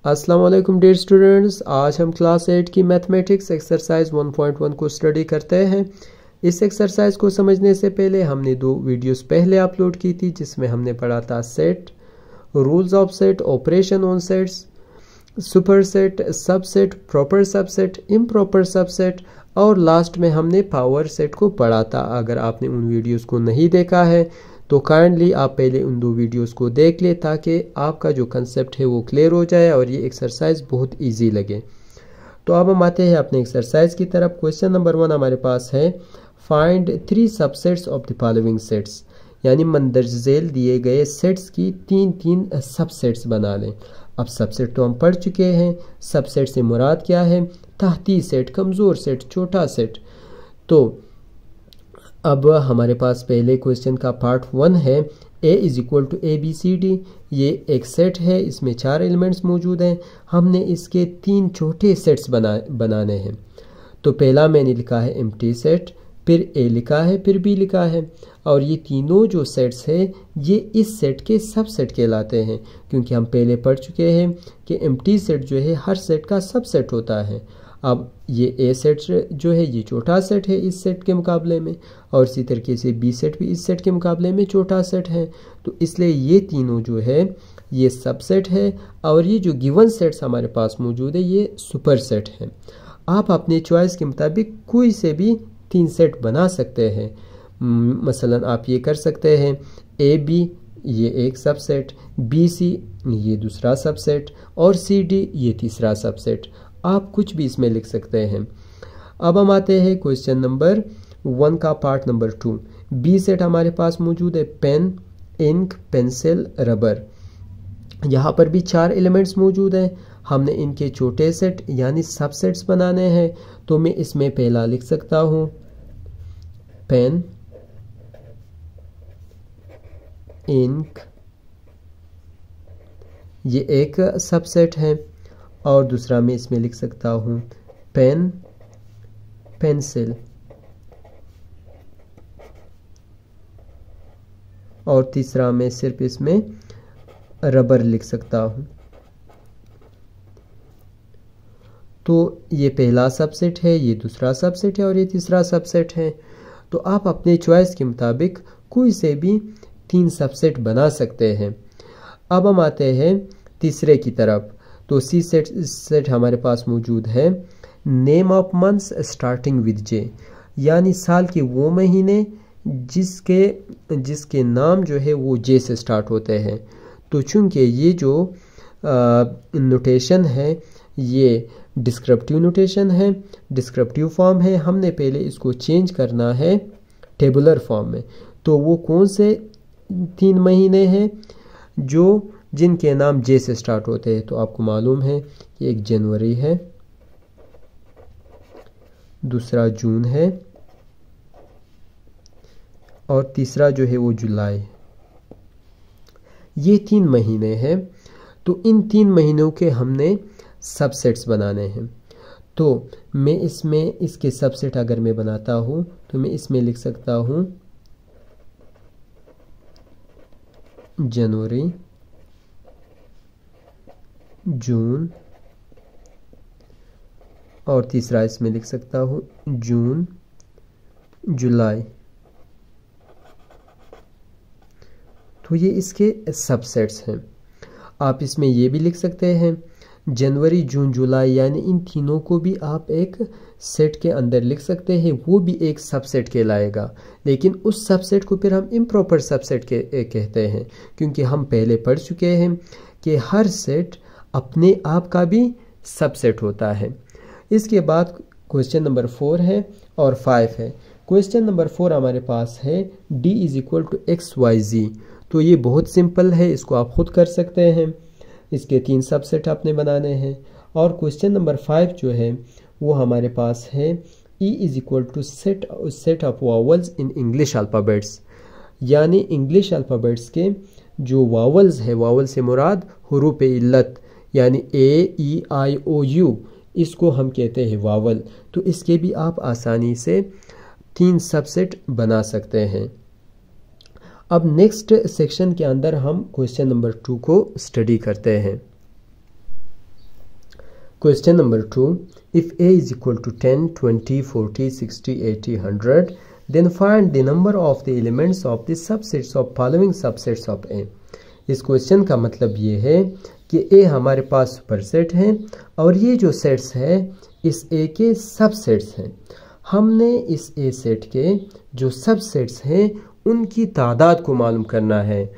अस्सलाम वालेकुम dear students, आज हम क्लास 8 की मैथमेटिक्स एक्सरसाइज 1.1 को स्टडी करते हैं। इस एक्सरसाइज को समझने से पहले हमने दो वीडियोस पहले अपलोड की थी जिसमें हमने पढ़ा था set, rules of set, operation on sets, super set, subset, proper subset, improper subset और लास्ट में हमने पावर सेट को पढ़ा था। अगर आपने उन वीडियोस को नहीं देखा है तो काइंडली आप पहले उन दो वीडियोस को देख ले ताकि आपका जो कंसेप्ट है वो क्लियर हो जाए और ये एक्सरसाइज बहुत इजी लगे। तो अब हम आते हैं अपने एक्सरसाइज की तरफ। क्वेश्चन नंबर 1 हमारे पास है, find 3 subsets of the following sets, यानी मंदरज झेल दिए गए सेट्स की तीन सबसेट्स बना लें। अब सबसेट तो हम पढ़ चुके हैं, सबसेट से मुराद क्या है? तहती सेट, कमज़ोर सेट, छोटा सेट। तो अब हमारे पास पहले क्वेश्चन का पार्ट 1 है, A is equal to ABCD। ये एक सेट है, इसमें 4 एलिमेंट्स मौजूद हैं। हमने इसके 3 छोटे सेट्स बनाने हैं। तो पहला मैंने लिखा है एम्प्टी सेट, फिर A लिखा है, फिर B लिखा है, और ये तीनों जो सेट्स हैं ये इस सेट के सबसेट कहलाते हैं, क्योंकि हम पहले पढ़ चुके हैं कि एम्प्टी सेट जो है हर सेट का सबसेट होता है। अब ये A सेट जो है ये छोटा सेट है इस सेट के मुकाबले में, और इसी तरीके से B सेट भी इस सेट के मुकाबले में छोटा सेट है। तो इसलिए ये तीनों जो है ये सबसेट है, और ये जो गिवन सेट्स हमारे पास मौजूद है ये सुपर सेट है। आप अपने चॉइस के मुताबिक कोई से भी 3 सेट बना सकते हैं। मसलन आप ये कर सकते हैं AB ये एक सबसेट, BC ये दूसरा सबसेट, और CD ये तीसरा सबसेट। आप कुछ भी इसमें लिख सकते हैं। अब हम आते हैं क्वेश्चन नंबर 1 का पार्ट नंबर 2। B सेट हमारे पास मौजूद है, पेन, इंक, पेंसिल, रबर। यहाँ पर भी 4 एलिमेंट्स मौजूद हैं। हमने इनके छोटे सेट यानी सबसेट्स बनाने हैं। तो मैं इसमें पहला लिख सकता हूँ पेन, इंक, ये एक सबसेट है, और दूसरा मैं इसमें लिख सकता हूँ पेन, पेंसिल, और तीसरा मैं सिर्फ इसमें रबर लिख सकता हूँ। तो ये पहला सबसेट है, ये दूसरा सबसेट है, और ये तीसरा सबसेट है। तो आप अपने चॉइस के मुताबिक कोई से भी 3 सबसेट बना सकते हैं। अब हम आते हैं तीसरे की तरफ। तो C सेट हमारे पास मौजूद है, name of months starting with J, यानी साल के वो महीने जिसके नाम जो है वो J से स्टार्ट होते हैं। तो चूंकि ये जो नोटेशन है ये डिस्क्रिप्टिव नोटेशन है, डिस्क्रिप्टिव फॉर्म है, हमने पहले इसको चेंज करना है टेबुलर फॉर्म में। तो वो कौन से 3 महीने हैं जिनके नाम J से स्टार्ट होते हैं? तो आपको मालूम है कि एक जनवरी है, दूसरा जून है, और तीसरा जो है वो जुलाई। ये 3 महीने हैं। तो इन 3 महीनों के हमने सबसेट्स बनाने हैं। तो मैं इसमें इसके सबसेट अगर मैं बनाता हूँ तो मैं इसमें लिख सकता हूँ जनवरी, जून, और तीसरा इसमें लिख सकता हूँ जून, जुलाई। तो ये इसके सबसेट्स हैं। आप इसमें ये भी लिख सकते हैं जनवरी, जून, जुलाई, यानी इन तीनों को भी आप एक सेट के अंदर लिख सकते हैं, वो भी एक सबसेट कहलाएगा। लेकिन उस सबसेट को फिर हम इम्प्रॉपर सबसेट कहते हैं, क्योंकि हम पहले पढ़ चुके हैं कि हर सेट अपने आप का भी सबसेट होता है। इसके बाद क्वेश्चन नंबर 4 है और 5 है। क्वेश्चन नंबर 4 हमारे पास है D is equal to XYZ। तो ये बहुत सिंपल है, इसको आप खुद कर सकते हैं। इसके 3 सबसेट आपने बनाने हैं। और क्वेश्चन नंबर 5 जो है वो हमारे पास है E is equal to set of vowels in English alphabets, यानी इंग्लिश अल्फ़ाबेट्स के जो वावल्स है, वावल से मुराद हुरूफ इल्लत, यानी AEIOU, इसको हम कहते हैं वावल। तो इसके भी आप आसानी से 3 सबसेट बना सकते हैं। अब नेक्स्ट सेक्शन के अंदर हम क्वेश्चन नंबर 2 को स्टडी करते हैं। Question number 2. If A is equal to 10, 20, 40, 60, 80, 100, then find the number of the elements of the subsets of following subsets of A. इस क्वेश्चन का मतलब ये है कि A हमारे पास सुपरसेट है और ये जो सेट्स है इस A के सबसेट्स हैं। हमने इस A सेट के जो सबसेट्स हैं उनकी तादाद को मालूम करना है,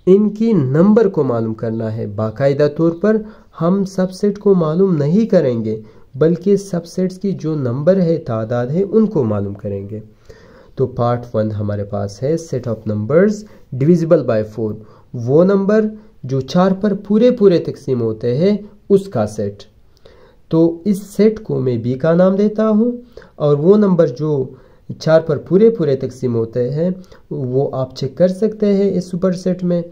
इनकी नंबर को मालूम करना है। बाकायदा तौर पर हम सबसेट को मालूम नहीं करेंगे बल्कि सबसेट्स की जो नंबर है, तादाद है, उनको मालूम करेंगे। तो पार्ट 1 हमारे पास है set of numbers divisible by 4, वो नंबर जो 4 पर पूरे पूरे तकसीम होते हैं उसका सेट। तो इस सेट को मैं बी का नाम देता हूँ और वो नंबर जो 4 पर पूरे पूरे तकसीम होते हैं वो आप चेक कर सकते हैं इस सुपर सेट में।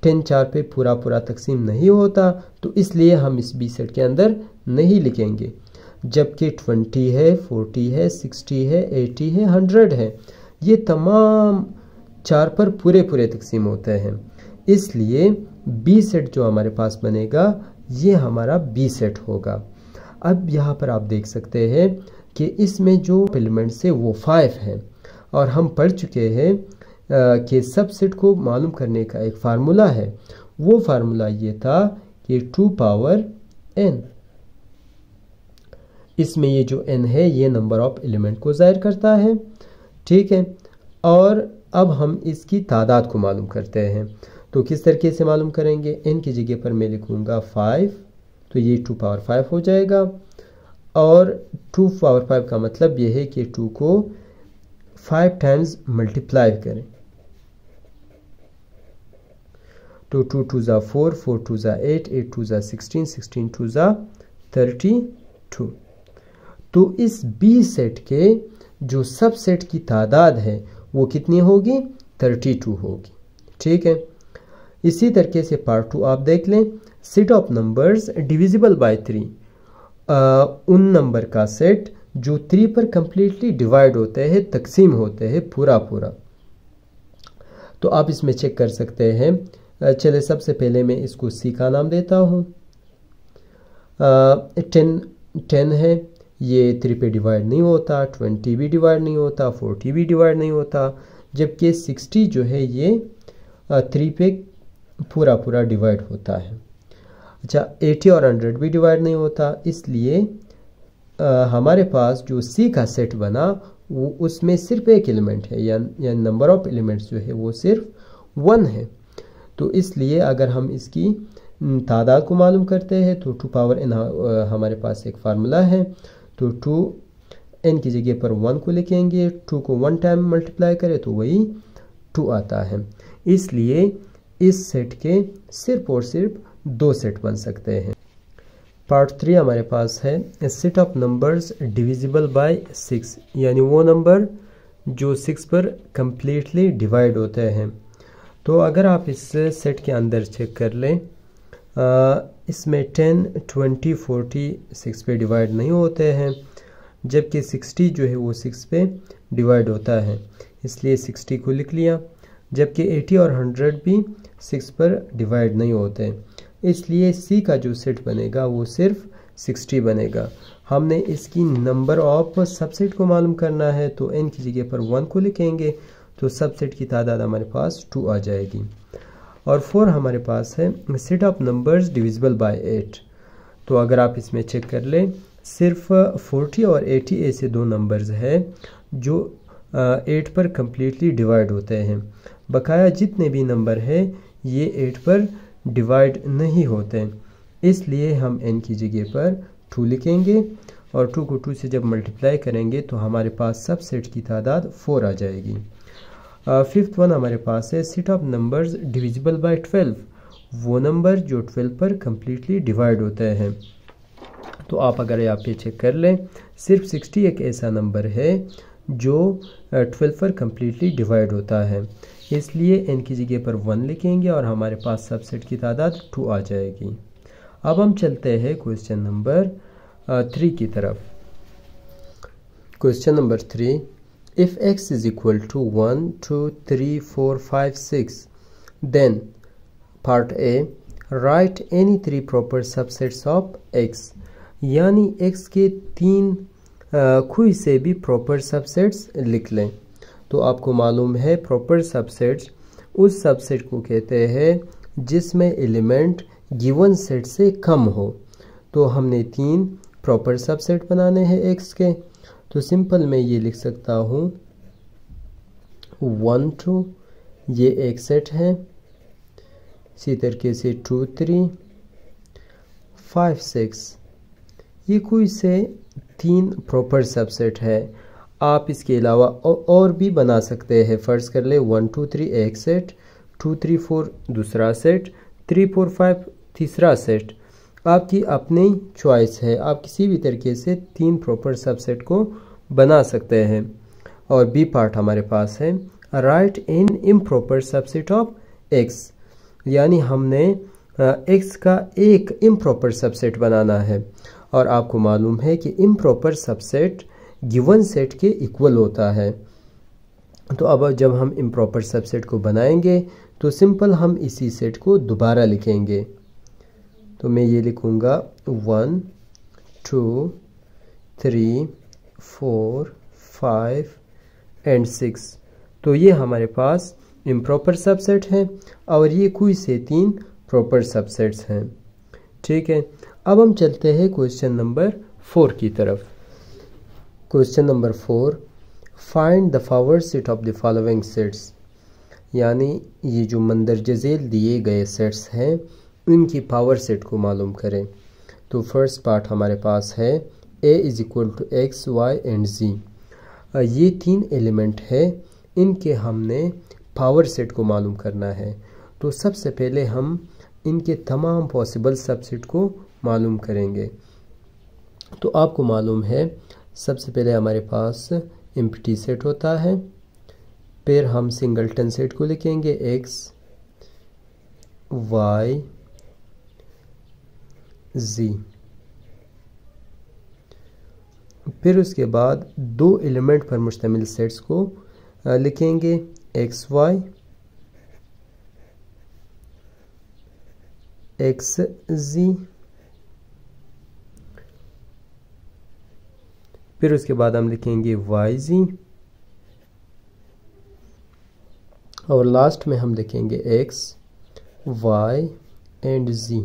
10 4 पे पूरा पूरा तकसीम नहीं होता तो इसलिए हम इस बी सेट के अंदर नहीं लिखेंगे, जबकि 20 है, 40 है, 60 है, 80 है, 100 है, ये तमाम 4 पर पूरे पूरे तकसीम होते हैं। इसलिए बी सेट जो हमारे पास बनेगा ये हमारा बी सेट होगा। अब यहाँ पर आप देख सकते हैं कि इसमें जो एलिमेंट्स है वो 5 है और हम पढ़ चुके हैं कि सबसेट को मालूम करने का एक फार्मूला है। वो फार्मूला ये था कि 2 पावर n, इसमें ये जो n है ये नंबर ऑफ एलिमेंट को ज़ाहिर करता है, ठीक है। और अब हम इसकी तादाद को मालूम करते हैं। तो किस तरीके से मालूम करेंगे? n की जगह पर मैं लिखूँगा 5, तो ये 2 पावर 5 हो जाएगा। और 2 पावर 5 का मतलब ये है कि 2 को 5 टाइम्स मल्टीप्लाई करें। तो 2 2 ज़ा 4, 4 2 ज़ा 8, 8 2 ज़ा 16, 16 2 ज़ा 32। तो इस बी सेट के जो सबसेट की तादाद है वो कितनी होगी? 32 होगी, ठीक है। इसी तरीके से पार्ट 2 आप देख लें, set of numbers divisible by 3, उन नंबर का सेट जो 3 पर कंप्लीटली डिवाइड होते हैं, तकसीम होते हैं पूरा पूरा। तो आप इसमें चेक कर सकते हैं। चले सबसे पहले मैं इसको सी का नाम देता हूँ। 10 है, ये 3 पे डिवाइड नहीं होता, 20 भी डिवाइड नहीं होता, 40 भी डिवाइड नहीं होता, जबकि 60 जो है ये 3 पे पूरा पूरा डिवाइड होता है। अच्छा, 80 और 100 भी डिवाइड नहीं होता, इसलिए हमारे पास जो सी का सेट बना वो उसमें सिर्फ एक एलिमेंट है, या नंबर ऑफ एलिमेंट्स जो है वो सिर्फ 1 है। तो इसलिए अगर हम इसकी तादाद को मालूम करते हैं तो 2 पावर n हमारे पास एक फार्मूला है। तो 2 n की जगह पर 1 को लिखेंगे, 2 को 1 टाइम मल्टीप्लाई करें तो वही 2 आता है। इसलिए इस सेट के सिर्फ और सिर्फ 2 सेट बन सकते हैं। पार्ट 3 हमारे पास है set of numbers divisible by 6, यानी वो नंबर जो 6 पर कंप्लीटली डिवाइड होते हैं। तो अगर आप इस सेट के अंदर चेक कर लें, इसमें 10, 20, 40 6 पे डिवाइड नहीं होते हैं, जबकि 60 जो है वो 6 पे डिवाइड होता है, इसलिए 60 को लिख लिया। जबकि 80 और 100 भी 6 पर डिवाइड नहीं होते, इसलिए सी का जो सेट बनेगा वो सिर्फ 60 बनेगा। हमने इसकी नंबर ऑफ सबसेट को मालूम करना है, तो n की जगह पर 1 को लिखेंगे तो सबसेट की तादाद हमारे पास 2 आ जाएगी। और 4 हमारे पास है set of numbers divisible by 8। तो अगर आप इसमें चेक कर लें, सिर्फ 40 और 80 ऐसे 2 नंबर्स हैं जो 8 पर कंप्लीटली डिवाइड होते हैं। बकाया जितने भी नंबर हैं ये 8 पर डिवाइड नहीं होते, इसलिए हम n की जगह पर 2 लिखेंगे और 2 को 2 से जब मल्टीप्लाई करेंगे तो हमारे पास सबसेट की तादाद 4 आ जाएगी। 5th वन हमारे पास है set of numbers divisible by 12, वो नंबर जो 12 पर कंप्लीटली डिवाइड होते हैं। तो आप अगर यहाँ पे चेक कर लें, सिर्फ 60 एक ऐसा नंबर है जो 12 पर कंप्लीटली डिवाइड होता है, इसलिए n की जगह पर 1 लिखेंगे और हमारे पास सबसेट की तादाद 2 आ जाएगी। अब हम चलते हैं क्वेश्चन नंबर 3 की तरफ। Question number 3, if x is equal to 1, 2, 3, 4, 5, 6, then part A, write any 3 proper subsets of x. यानी x के 3 कोई से भी प्रॉपर सबसेट्स लिख लें। तो आपको मालूम है प्रॉपर सबसेट्स उस सबसेट को कहते हैं जिसमें एलिमेंट गिवन सेट से कम हो। तो हमने 3 प्रॉपर सबसेट बनाने हैं x के। तो सिंपल मैं ये लिख सकता हूँ 1 2, ये एक सेट है। इसी तरीके से 2 3 5 6, ये कोई से 3 प्रॉपर सबसेट है। आप इसके अलावा और भी बना सकते हैं। फर्ज कर ले 1 2 3 एक सेट, 2 3 4 दूसरा सेट, 3 4 5 तीसरा सेट। आपकी अपनी चॉइस है, आप किसी भी तरीके से 3 प्रॉपर सबसेट को बना सकते हैं। और बी पार्ट हमारे पास है right in improper subset of x, यानी हमने x का एक इम्प्रॉपर सबसेट बनाना है। और आपको मालूम है कि इम्प्रॉपर सबसेट गिवन सेट के इक्वल होता है। तो अब जब हम इम्प्रॉपर सबसेट को बनाएंगे तो सिंपल हम इसी सेट को दोबारा लिखेंगे। तो मैं ये लिखूँगा 1 2 3 4 5 एंड 6। तो ये हमारे पास इम्प्रॉपर सबसेट है और ये कोई से 3 प्रॉपर सबसेट्स हैं। ठीक है, अब हम चलते हैं क्वेश्चन नंबर 4 की तरफ। Question number 4, find the power set of the following sets, यानी ये जो मंदरज झेल दिए गए सेट्स हैं इनकी पावर सेट को मालूम करें। तो फर्स्ट पार्ट हमारे पास है a is equal to x y and z। ये 3 एलिमेंट है, इनके हमने पावर सेट को मालूम करना है। तो सबसे पहले हम इनके तमाम पॉसिबल सबसेट को मालूम करेंगे। तो आपको मालूम है सबसे पहले हमारे पास एम्प्टी सेट होता है, फिर हम सिंगलटन सेट को लिखेंगे x y z, फिर उसके बाद 2 एलिमेंट पर मुश्तमिल सेट्स को लिखेंगे x y x z, फिर उसके बाद हम लिखेंगे y z और लास्ट में हम लिखेंगे x y एंड z।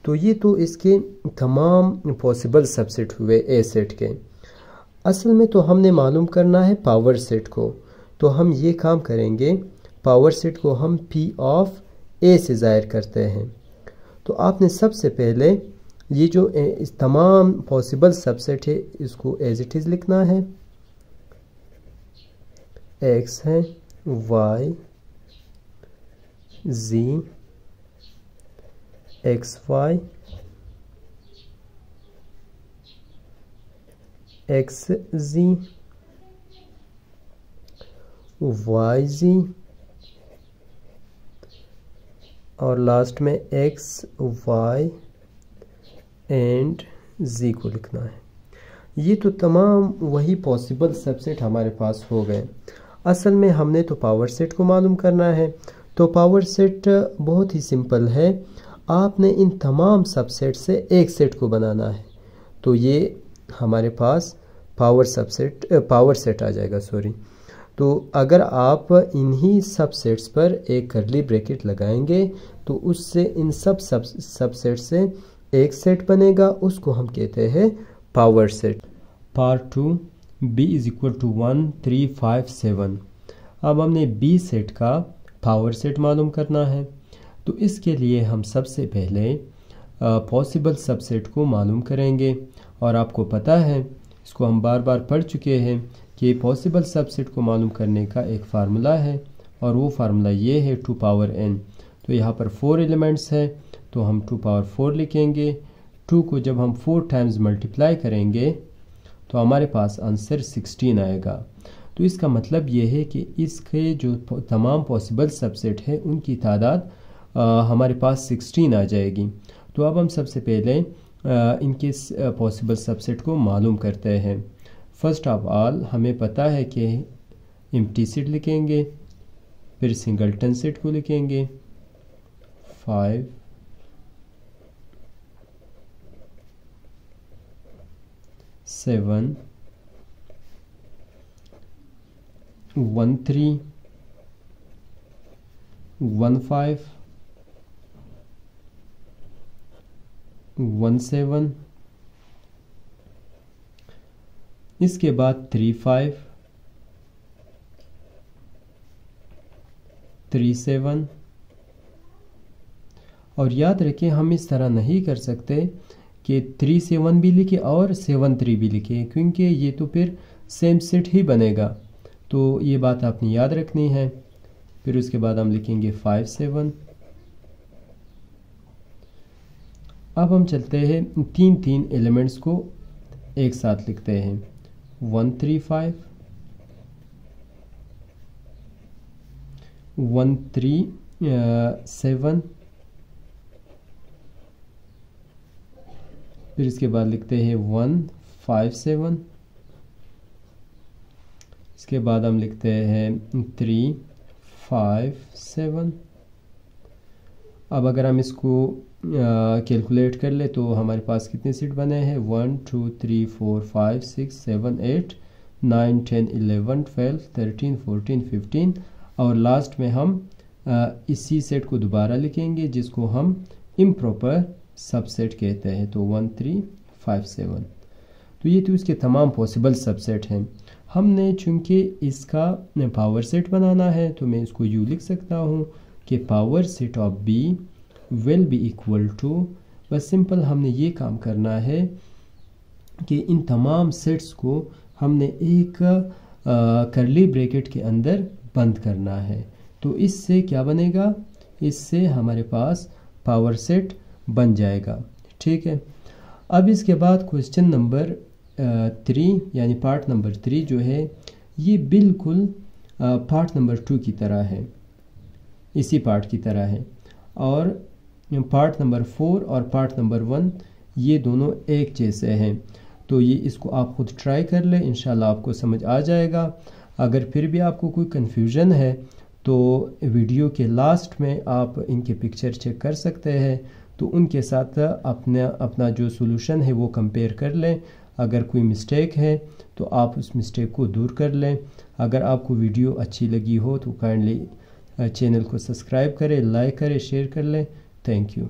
तो ये तो इसके तमाम पॉसिबल सबसेट हुए ए सेट के। असल में तो हमने मालूम करना है पावर सेट को। तो हम ये काम करेंगे, पावर सेट को हम p ऑफ a से ज़ाहिर करते हैं। तो आपने सबसे पहले ये जो इस तमाम पॉसिबल सबसेट है इसको एज इट इज़ लिखना है। x है, y z x y x z y z और लास्ट में एक्स वाई एंड जी को लिखना है। ये तो तमाम वही पॉसिबल सबसेट हमारे पास हो गए। असल में हमने तो पावर सेट को मालूम करना है। तो पावर सेट बहुत ही सिंपल है, आपने इन तमाम सबसेट से एक सेट को बनाना है। तो ये हमारे पास पावर सेट आ जाएगा। तो अगर आप इन्हीं सबसेट्स पर एक करली ब्रैकेट लगाएंगे तो उससे इन सबसेट से एक सेट बनेगा, उसको हम कहते हैं power set. Part 2, b is equal to 1 3 5 7। अब हमने b सेट का पावर सेट मालूम करना है। तो इसके लिए हम सबसे पहले पॉसिबल सबसेट को मालूम करेंगे। और आपको पता है, इसको हम बार बार पढ़ चुके हैं कि पॉसिबल सबसेट को मालूम करने का एक फार्मूला है और वो फार्मूला ये है 2 पावर n। तो यहाँ पर 4 एलिमेंट्स है तो हम 2 पावर 4 लिखेंगे। 2 को जब हम 4 टाइम्स मल्टीप्लाई करेंगे तो हमारे पास आंसर 16 आएगा। तो इसका मतलब ये है कि इसके जो तमाम पॉसिबल सबसेट है उनकी तादाद हमारे पास 16 आ जाएगी। तो अब हम सबसे पहले इनके पॉसिबल सबसेट को मालूम करते हैं। फर्स्ट ऑफ ऑल हमें पता है कि एम्प्टी सेट लिखेंगे, फिर सिंगलटन सेट को लिखेंगे 5 7 1 3 1 5 1 7, इसके बाद 3 5 3 7। और याद रखें हम इस तरह नहीं कर सकते कि 3 7 भी लिखे और 7 3 भी लिखे, क्योंकि ये तो फिर सेम सेट ही बनेगा। तो ये बात आपने याद रखनी है। फिर उसके बाद हम लिखेंगे 5 7। अब हम चलते हैं तीन तीन एलिमेंट्स को एक साथ लिखते हैं। 1 3 5 1 3 7, फिर इसके बाद लिखते हैं 1 5 7, इसके बाद हम लिखते हैं 3 5 7। अब अगर हम इसको कैलकुलेट कर ले तो हमारे पास कितने सेट बने हैं? 1 2 3 4 5 6 7 8 9 10 11 12 13 14 15। और लास्ट में हम इसी सेट को दोबारा लिखेंगे जिसको हम इम्प्रॉपर सबसेट कहते हैं। तो 1 3 5 7। तो ये तो इसके तमाम पॉसिबल सबसेट हैं। हमने चूंकि इसका पावर सेट बनाना है तो मैं इसको यूँ लिख सकता हूँ कि power set of b will be equal to, बस सिंपल हमने ये काम करना है कि इन तमाम सेट्स को हमने एक करली ब्रैकेट के अंदर बंद करना है। तो इससे क्या बनेगा? इससे हमारे पास पावर सेट बन जाएगा। ठीक है। अब इसके बाद क्वेश्चन नंबर 3 यानी पार्ट नंबर 3 जो है ये बिल्कुल पार्ट नंबर 2 की तरह है, इसी पार्ट की तरह है। और पार्ट नंबर 4 और पार्ट नंबर 1 ये दोनों एक जैसे हैं। तो ये इसको आप खुद ट्राई कर लें, इंशाल्लाह आपको समझ आ जाएगा। अगर फिर भी आपको कोई कन्फ्यूज़न है तो वीडियो के लास्ट में आप इनके पिक्चर चेक कर सकते हैं, तो उनके साथ अपना जो सोल्यूशन है वो कंपेयर कर लें। अगर कोई मिस्टेक है तो आप उस मिस्टेक को दूर कर लें। अगर आपको वीडियो अच्छी लगी हो तो काइंडली चैनल को सब्सक्राइब करें, लाइक करें, शेयर कर लें। Thank you.